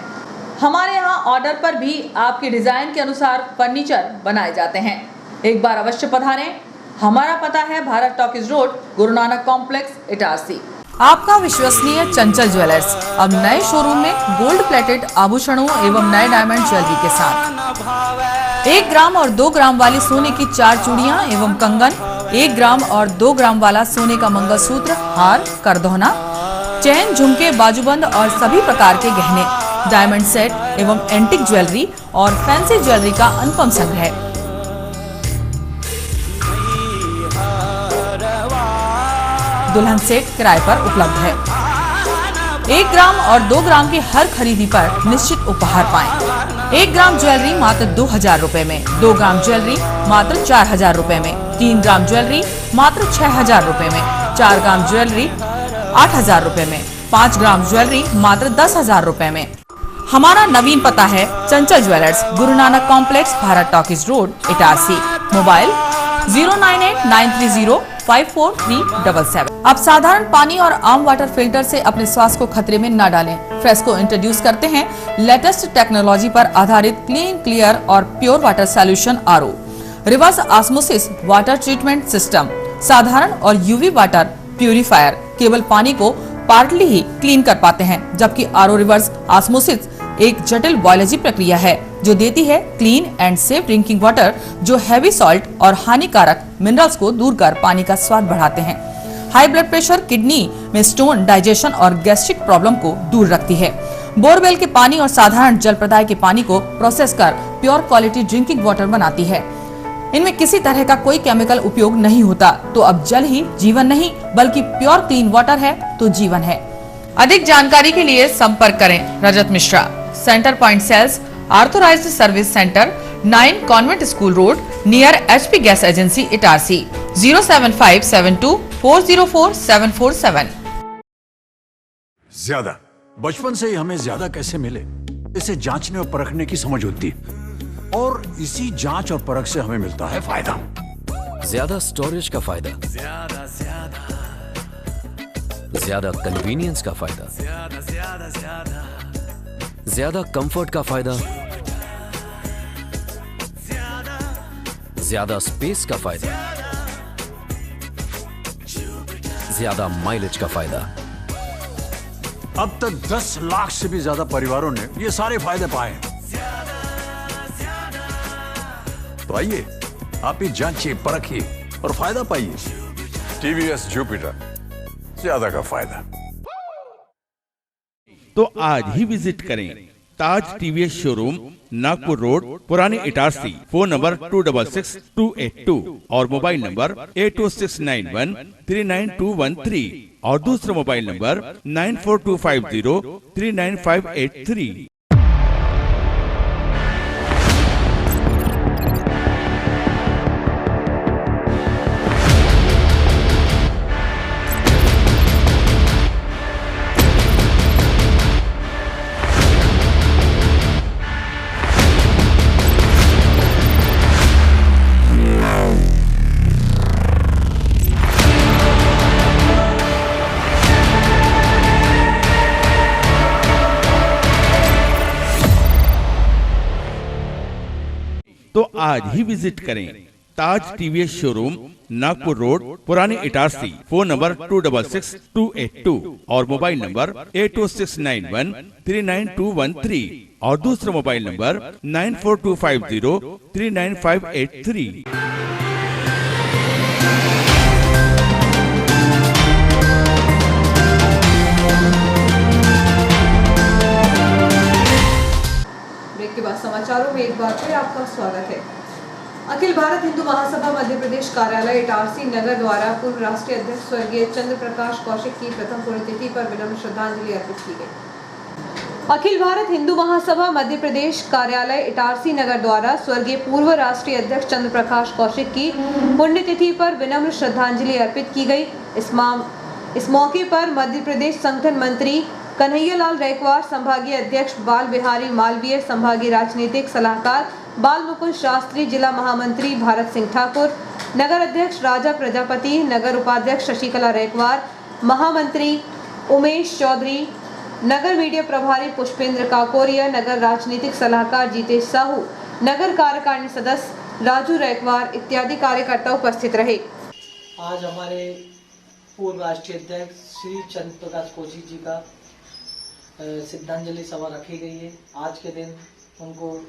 हमारे यहाँ ऑर्डर पर भी आपके डिजाइन के अनुसार फर्नीचर बनाए जाते हैं। एक बार अवश्य पधारें। हमारा पता है Bharat talkies road, Guru Nanak complex, Itarsi. आपका विश्वसनीय चंचल ज्वेलर्स अब नए शोरूम में गोल्ड प्लेटेड आभूषणों एवं नए डायमंड ज्वेलरी के साथ 1 ग्राम और 2 ग्राम वाली सोने की 4 चूड़ियां एवं कंगन, 1 ग्राम और 2 ग्राम वाला सोने का मंगलसूत्र, हार, करदोहना, चैन, झुमके, बाजूबंद और सभी प्रकार के गहने, डायमंड सेट एवं एंटिक ज्वेलरी और फैंसी ज्वेलरी का अनुपम संग्रह। दुल्हन सेट किराए पर उपलब्ध है। 1 ग्राम और 2 ग्राम की हर खरीदी पर निश्चित उपहार पाएं। 1 ग्राम ज्वेलरी मात्र 2000 रुपए में, 2 ग्राम ज्वेलरी मात्र 4000 रुपए में, 3 ग्राम ज्वेलरी मात्र 6000 रुपए में, 4 ग्राम ज्वेलरी 8000 रुपए में, 5 ग्राम ज्वेलरी मात्र 10000 रुपए में। हमारा नवीन पता है चंचल jewellers, Guru Nanak complex, Bharat talkies road, Itarsi. Mobile 09893054377। अब साधारण पानी और आम वाटर फिल्टर से अपने स्वास्थ्य को खतरे में न डालें। फ्रेस्को इंट्रोड्यूस करते हैं लेटेस्ट टेक्नोलॉजी पर आधारित क्लीन, क्लियर और pure water solution RO, reverse osmosis water treatment system, साधारण और UV वाटर प्यूरिफायर केवल पानी को पार्टली ही क्लीन कर पाते हैं, जबकि RO रिवर्स ऑस्मोसिस एक जटिल बायोलॉजी प्रक्रिया है जो देती है clean and safe drinking water, जो हैवी सॉल्ट और हानिकारक मिनरल्स को दूर कर पानी का स्वाद बढ़ाते हैं। हाई ब्लड प्रेशर, किडनी में स्टोन, डाइजेशन और गैस्ट्रिक प्रॉब्लम को दूर रखती है। बोरवेल के पानी और साधारण जल प्रदाय के पानी को प्रोसेस कर प्योर क्वालिटी ड्रिंकिंग वाटर बनाती है। इनमें किसी तरह का कोई केमिकल उपयोग नहीं होता। तो अब जल ही जीवन नहीं बल्कि प्योर क्लीन वाटर है तो जीवन है। अधिक जानकारी के लिए संपर्क करें Rajat Mishra, centre point sales, authorised service centre, 9 convent school road, near HP gas agency, Itarsi. 07572404747। ज्यादा बचपन से ही हमें ज्यादा कैसे मिले, इसे जांचने और परखने की समझ होती है, और इसी जांच और परख से हमें मिलता है फायदा। ज्यादा स्टोरेज का फायदा, ज्यादा कन्वीनियंस का फायदा, ज्यादा कंफर्ट का फायदा, ज्यादा स्पेस का फायदा, ज्यादा माइलेज का फायदा। अब तक 10 लाख से भी ज्यादा परिवारों ने ये सारे फायदे पाए हैं। तो आइए आप ही जांचिए, परखिए और फायदा पाइए। TVS जुपिटर, ज्यादा का फायदा। तो आज ही विजिट करें ताज टीवीएस शोरूम, नागपुर रोड, पुरानी इटारसी। फोन नंबर 266282 और मोबाइल नंबर 82691392213 और दूसरा मोबाइल नंबर 9425039583। तो आज ही विजिट करें ताज टीवीएस शोरूम, नागपुर रोड, पुरानी इटारसी। फोन नंबर 266282 और मोबाइल नंबर 82691392213 और दूसरा मोबाइल नंबर 9425039583। ब्रेक के बाद समाचारों में एक बार फिर आपका स्वागत है। अखिल भारत हिंदू महासभा मध्य प्रदेश कार्यालय इटारसी नगर द्वारा पूर्व राष्ट्रीय अध्यक्ष स्वर्गीय चंद्र प्रकाश कौशिक की प्रथम पुण्यतिथि पर विनम्र श्रद्धांजलि अर्पित की गई। अखिल भारत हिंदू महासभा मध्य प्रदेश कार्यालय इटारसी नगर द्वारा स्वर्गीय पूर्व राष्ट्रीय अध्यक्ष चंद्र प्रकाश कौशिक की पुण्यतिथि पर विनम्र श्रद्धांजलि अर्पित की गई। इस मौके पर मध्य प्रदेश संगठन मंत्री कन्हैयालाल रैकवार, संभागीय अध्यक्ष बाल बिहारी मालवीय, संभागीय राजनीतिक सलाहकार बाल मुकुंद शास्त्री, जिला महामंत्री भारत सिंह ठाकुर, नगर अध्यक्ष राजा प्रजापति, नगर उपाध्यक्ष शशिकला रैकवार, महामंत्री उमेश चौधरी, नगर मीडिया प्रभारी पुष्पेंद्र काकोरिया, नगर राजनीतिक सलाहकार जीतेश साहू, नगर कार्यकारिणी सदस्य राजू रैकवार इत्यादि कार्यकर्ता उपस्थित रहे। आज हमारे पूर्व राष्ट्रीय अध्यक्ष श्री चंद्र प्रकाश कौशिक जी का श्रद्धांजलि सभा रखी गई है। आज के दिन उनको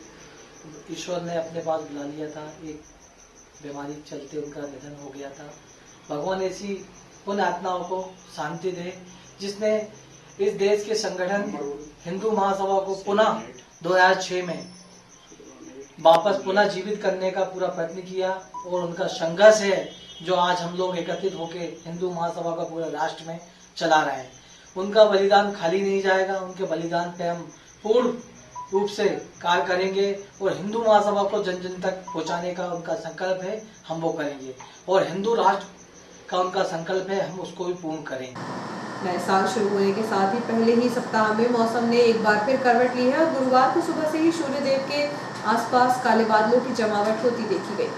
ईश्वर ने अपने पास बुला लिया था। एक बीमारी चलते उनका निधन हो गया था। भगवान ऐसी उन आत्माओं को शांति दे जिसने इस देश के संगठन हिंदू महासभा को पुनः 2006 में वापस पुनः जीवित करने का पूरा प्रयत्न किया और उनका संघर्ष है जो आज हम लोग एकत्रित होकर हिंदू महासभा का पूरा राष्ट्र में चला रहे हैं। उनका बलिदान खाली नहीं जाएगा। उनके बलिदान पे हम पूर्ण रूप से कार्य करेंगे और हिंदू महासभा को जन जन तक पहुंचाने का उनका संकल्प है, हम वो करेंगे और हिंदू राष्ट्र का उनका संकल्प है, हम उसको भी पूर्ण करेंगे। नए साल शुरू होने के साथ ही पहले ही सप्ताह में मौसम ने एक बार फिर करवट ली है और गुरुवार को सुबह से ही सूर्यदेव के आसपास काले बादलों की जमावट होती देखी गई।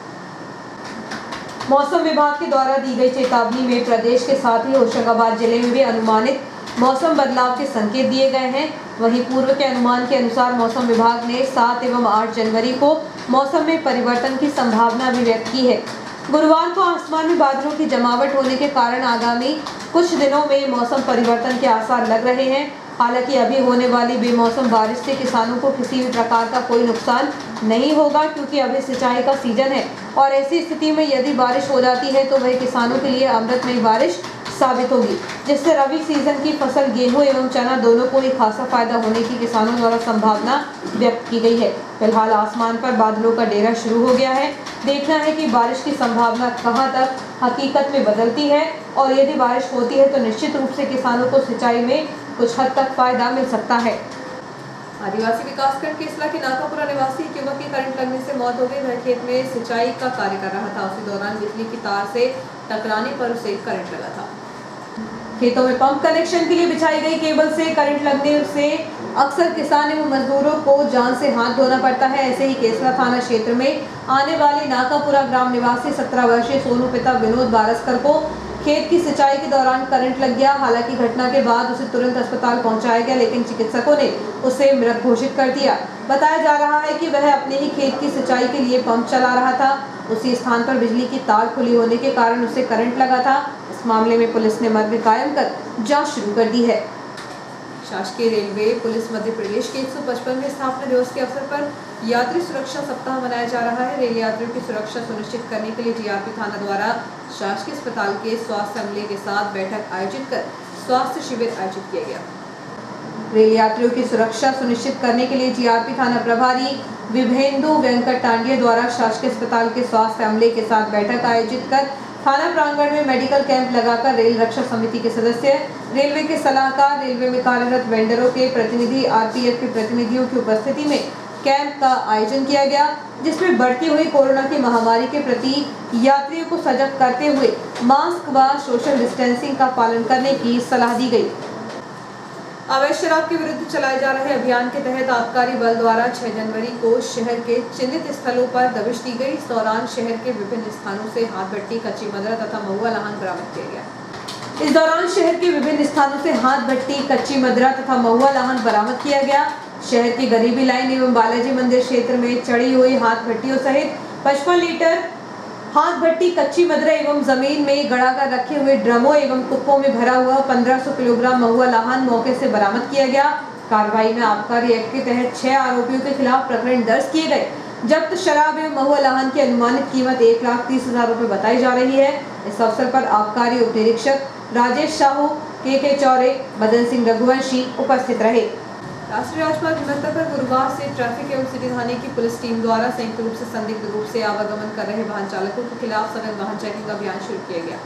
मौसम विभाग के द्वारा दी गई चेतावनी में प्रदेश के साथ ही होशंगाबाद जिले में भी अनुमानित मौसम बदलाव के संकेत दिए गए हैं। वहीं पूर्व के अनुमान के अनुसार मौसम विभाग ने 7 एवं 8 जनवरी को मौसम में परिवर्तन की संभावना भी व्यक्त की है। गुरुवार को आसमान में बादलों की जमावट होने के कारण आगामी कुछ दिनों में मौसम परिवर्तन के आसार लग रहे हैं। हालांकि अभी होने वाली बेमौसम बारिश से किसानों को किसी भी प्रकार का कोई नुकसान नहीं होगा क्योंकि अभी सिंचाई का सीजन है और ऐसी स्थिति में यदि बारिश हो जाती है तो वह किसानों के लिए अमृतमयी बारिश साबित होगी, जिससे रबी सीजन की फसल गेहूं एवं चना दोनों को ही खासा फायदा होने की किसानों द्वारा संभावना व्यक्त की गई है। फिलहाल आसमान पर बादलों का डेरा शुरू हो गया है। देखना है कि बारिश की संभावना कहां तक हकीकत में बदलती है और यदि बारिश होती है तो निश्चित रूप से किसानों को सिंचाई में कुछ हद तक फायदा मिल सकता है। आदिवासी विकासखंड केसला के नाकापुरा निवासी एक युवक की करंट लगने से मौत हो गई। वह खेत में सिंचाई का कार्य कर रहा था। उसी दौरान बिजली की तार से टकराने पर उसे करंट लगा था। खेतों में पंप कनेक्शन के लिए बिछाई गई केबल से करंट लगने से अक्सर किसान एवं मजदूरों को जान से हाथ धोना पड़ता है। ऐसे ही केसला थाना क्षेत्र में आने वाले नाकापुरा ग्राम निवासी 17 वर्षीय सोनू पिता विनोद बारस्कर को खेत की सिंचाई के दौरान करंट लग गया। हालांकि घटना के बाद उसे तुरंत अस्पताल पहुंचाया गया, लेकिन चिकित्सकों ने उसे मृत घोषित कर दिया। बताया जा रहा है कि वह अपने ही खेत की सिंचाई के लिए पंप चला रहा था। उसी स्थान पर बिजली की तार खुली होने के कारण उसे करंट लगा था। इस मामले में पुलिस ने मर्ग कायम कर जांच शुरू कर दी है। शासकीय रेलवे पुलिस मध्य प्रदेश के 155वें स्थापना दिवस के अवसर पर यात्री सुरक्षा सप्ताह मनाया जा रहा है। रेल यात्रियों की सुरक्षा सुनिश्चित करने के लिए जीआरपी थाना द्वारा शासकीय अस्पताल के स्वास्थ्य अमले के साथ बैठक आयोजित कर स्वास्थ्य शिविर आयोजित किया गया। रेल यात्रियों की सुरक्षा सुनिश्चित करने के लिए जीआरपी थाना प्रभारी विभेंदु वेंकट टांडिया द्वारा शासकीय अस्पताल के स्वास्थ्य अमले के साथ बैठक आयोजित कर थाना प्रांगण में मेडिकल कैंप लगाकर रेल रक्षा समिति के सदस्य, रेलवे के सलाहकार, रेलवे में कार्यरत वेंडरों के प्रतिनिधि, आरपीएफ के प्रतिनिधियों की उपस्थिति में कैंप का आयोजन किया गया, जिसमें बढ़ती हुई कोरोना की महामारी के प्रति यात्रियों को सजग करते हुए मास्क व सोशल डिस्टेंसिंग का पालन करने की सलाह दी गई। अवैध शराब के विरुद्ध चलाए जा रहे अभियान के तहत आबकारी बल द्वारा 6 जनवरी को शहर के चिन्हित स्थलों पर दबिश दी गई। इस दौरान शहर के विभिन्न स्थानों से हाथ भट्टी, कच्ची मदरा तथा महुआ लाहन बरामद किया गया। इस दौरान शहर के विभिन्न स्थानों से हाथ भट्टी, कच्ची मदरा तथा महुआ लाहन बरामद किया गया। शहर की गरीबी लाइन एवं बालाजी मंदिर क्षेत्र में चढ़ी हुई हाथ भट्टियों सहित 55 लीटर हाथ भट्टी, कच्ची मदरा एवं जमीन में गड़ाकर रखे हुए ड्रमों एवं कुप्पों में भरा हुआ 1500 किलोग्राम महुआ लाहन मौके से बरामद किया गया। कार्रवाई में आबकारी एक्ट के तहत 6 आरोपियों के खिलाफ प्रकरण दर्ज किए गए। जब्त शराब एवं महुआ लाहन की अनुमानित कीमत 1,30,000 रुपए बताई जा रही है। इस अवसर पर आबकारी उप निरीक्षक राजेश साहू, के चौरे, मदन सिंह रघुवंशी उपस्थित रहे। राष्ट्रीय राजमार्ग हिमंता पर गुरुवार से ट्रैफिक एवं सिटी थाने की पुलिस टीम द्वारा संयुक्त रूप से संदिग्ध रूप से आवागमन कर रहे वाहन चालकों के खिलाफ सघन वाहन चेकिंग अभियान शुरू किया गया।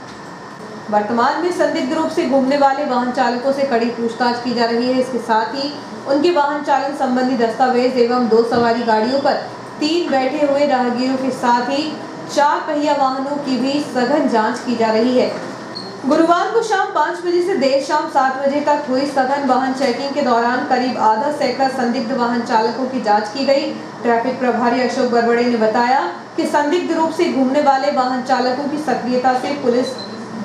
वर्तमान में संदिग्ध रूप से घूमने वाले वाहन चालकों से कड़ी पूछताछ की जा रही है। इसके साथ ही उनके वाहन चालन संबंधी दस्तावेज एवं 2 सवारी गाड़ियों पर 3 बैठे हुए राहगीरों के साथ ही 4 पहिया वाहनों की भी सघन जाँच की जा रही है। गुरुवार को शाम 5 बजे से देर शाम 7 बजे तक हुई सघन वाहन चेकिंग के दौरान करीब आधा सैकड़ा संदिग्ध वाहन चालकों की जांच की गई। ट्रैफिक प्रभारी अशोक बरबड़े ने बताया कि संदिग्ध रूप से घूमने वाले वाहन चालकों की सक्रियता से पुलिस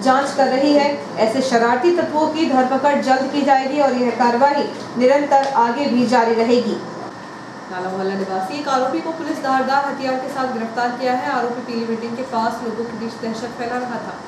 जांच कर रही है। ऐसे शरारती तत्वों की धरपकड़ जल्द की जाएगी और यह कार्रवाई निरंतर आगे भी जारी रहेगी। नाला मोहल्ला निवासी एक आरोपी को पुलिस धारदार हथियार के साथ गिरफ्तार किया है। आरोपी पीली बिल्डिंग के पास लोगों के बीच दहशत फैला रहा था।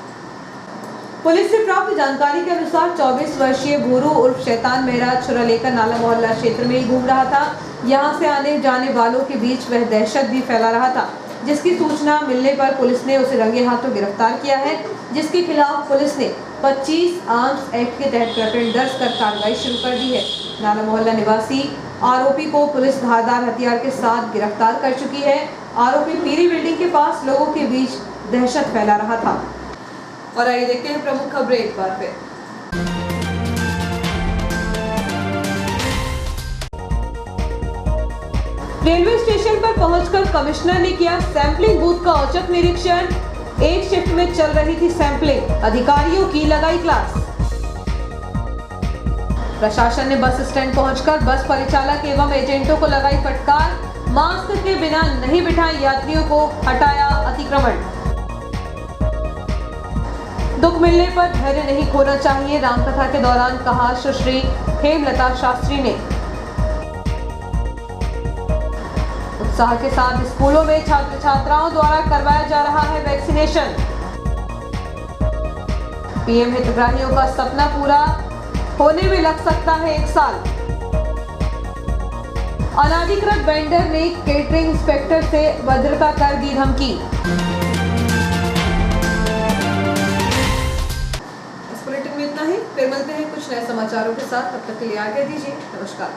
पुलिस से प्राप्त जानकारी के अनुसार 24 वर्षीय भूरू उर्फ शैतान मेहराज छुरा लेकर नाला मोहल्ला क्षेत्र में ही घूम रहा था। यहां से आने जाने वालों के बीच वह दहशत भी फैला रहा था, जिसकी सूचना मिलने पर पुलिस ने उसे रंगे हाथों गिरफ्तार किया है, जिसके खिलाफ पुलिस ने 25 आर्म्स एक्ट के तहत प्रकरण दर्ज कर कार्रवाई शुरू कर दी है। नाला मोहल्ला निवासी आरोपी को पुलिस धारदार हथियार के साथ गिरफ्तार कर चुकी है। आरोपी पीली बिल्डिंग के पास लोगों के बीच दहशत फैला रहा था। और आइए देखते हैं प्रमुख खबरें एक बार फिर। रेलवे स्टेशन पर पहुंचकर कमिश्नर ने किया सैंपलिंग बूथ का औचक निरीक्षण। एक शिफ्ट में चल रही थी सैंपलिंग, अधिकारियों की लगाई क्लास। प्रशासन ने बस स्टैंड पहुंचकर बस परिचालक एवं एजेंटों को लगाई फटकार। मास्क के बिना नहीं बिठाए यात्रियों को, हटाया अतिक्रमण। दुख मिलने पर धैर्य नहीं खोना चाहिए, रामकथा के दौरान कहा सुश्री हेमलता शास्त्री ने। उत्साह के साथ स्कूलों में छात्र छात्राओं द्वारा करवाया जा रहा है वैक्सीनेशन। पीएम हितग्राहियों का सपना पूरा होने में लग सकता है 1 साल। अनाधिकृत वेंडर ने केटरिंग इंस्पेक्टर से भद्रता कर दी धमकी। इतना ही, फिर मिलते हैं कुछ नए समाचारों के साथ। तब तक के लिए आज्ञा दीजिए। नमस्कार।